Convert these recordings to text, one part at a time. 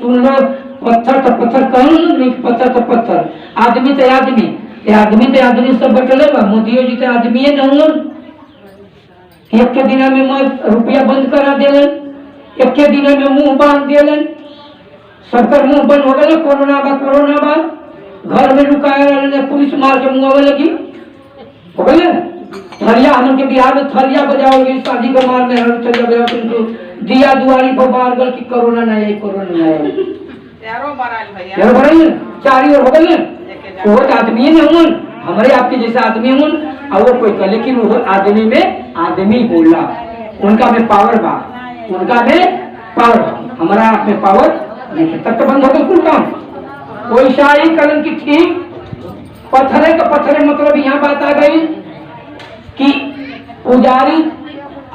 सुन लो, पत्थर तो पत्थर कहूँ नहीं, पत्थर तो पत्थर, आदमी तो आदमी, आदमी तो आदमी सब बटले बा। मोदी जी तो आदमी है ना, एक के दिन में मैं रुपया बंद करा देलन, एक के दिन में मुंह बांध देलन, सबका मुंह बंद हो गया। कोरोना बा घर में लुकाया रहने, पुलिस मार के मुंह लगी हो गए। थरिया हम के बिहार में थरिया बजाओगे, शादी का मार में हर थरिया बजाओ, तुमको दिया दुआरी पर बार गल कि कोरोना नहीं है, कोरोना नहीं है, यारो बराई चारी और हो गए। वो आदमी है ना, हमारे आपके जैसे आदमी हूँ, और वो कोई कर, लेकिन वो आदमी में आदमी बोला, उनका में पावर बा, उनका में पावर, हमारा आप में पावर नहीं। तब तो बंद हो गया कुल काम। कोई शाही कलन की ठीक पत्थरे का पत्थरे, मतलब यहाँ बात आ गई कि पुजारी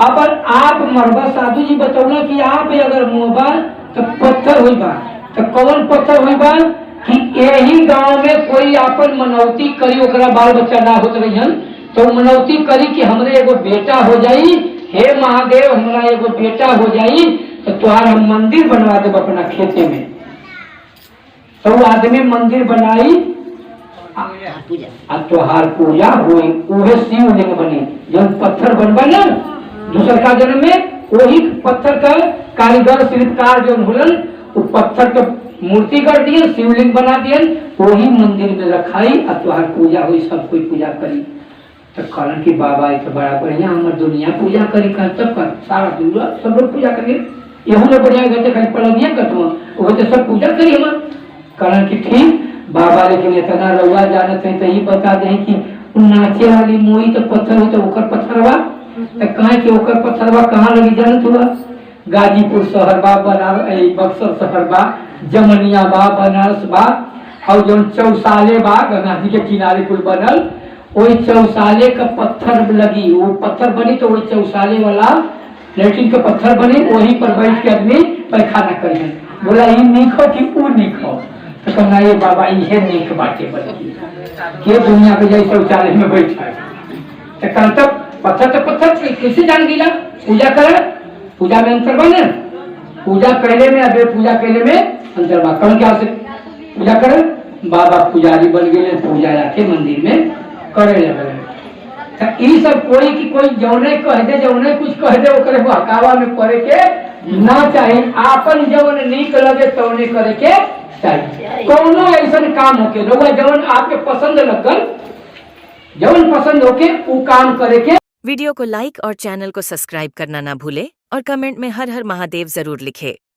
अगर आप मरबा, साधु जी बतौना कि आप अगर मुँहबा तो पत्थर हुई बा, तो कौन पत्थर हुई बा कि यही गांव में कोई आपन मनौती करी, ओकरा बाल बच्चा ना होत रही, तो मनौती करी कि हमरे एगो बेटा हो जाई, हे महादेव हमारा एगो बेटा हो जाई, तो तुहार हम मंदिर बनवा देव अपना खेते में। तो वो आदमी मंदिर बनाई, तुहार पूजा हुई, उहे शिवलिंग बनी। जब पत्थर बनबा ना दूसर का जन्म में, वही पत्थर का कारीगर शिल्पकार जो हुलन, वो पत्थर का मूर्ति कर दिए, शिवलिंग बना दिए, वही मंदिर में रखाई, और तुहार पूजा हुई, सब कोई पूजा करी। तो कहलन की बाबा ये तो बड़ा बढ़िया, हमारे दुनिया पूजा करी कर, सब कर, सारा दुनिया सब लोग पूजा करिए, यहू लोग बढ़िया गए खाली पलंगिया कटवा, वो तो सब पूजा करी हमार। कहलन की ठीक बाबा, लेकिन इतना रउआ जानते हैं तो ये बता दें कि नाचे वाली मोई तो पत्थर हो, तो ओकर पत्थरवा तो कहे कि ओकर पत्थरवा कहाँ लगी जानत हुआ? गाजीपुर शहर बा, बनारस बक्सर शहर बा, जमनिया बा, बनारस बा, और जो चौसाले बा गंगा जी के किनारे कुल बनल, वही चौसाले का पत्थर लगी, वो पत्थर बनी, तो वही चौसाले वाला लेटिन का पत्थर बनी, वही पर बैठ के आदमी पैखाना करी। बोला ये नीक हो कि वो नीक हो? तो कहना ये बाबा ये नीक बाटे बल्कि के दुनिया पे जाए शौचालय में बैठा है। तो कहता पत्थर तो पत्थर कैसे जान गिला? पूजा करे, पूजा में अंतर बने, पूजा कहले में अबे पूजा कहले में अंतर बा। कौन क्या से पूजा करे? बाबा पुजारी बन गए, पूजा जाके मंदिर में करे लगे। तो ये सब कोई की कोई जौने कह दे, जौने कुछ कह दे, वो करे हकावा में करे के ना चाहे, आपन जौन नीक लगे तौने करे के चाहिए। कोनो ऐसा काम होके जौन आपके पसंद लगल, जौन पसंद होके वो काम करे के। वीडियो को लाइक और चैनल को सब्सक्राइब करना ना भूले, और कमेंट में हर हर महादेव जरूर लिखे।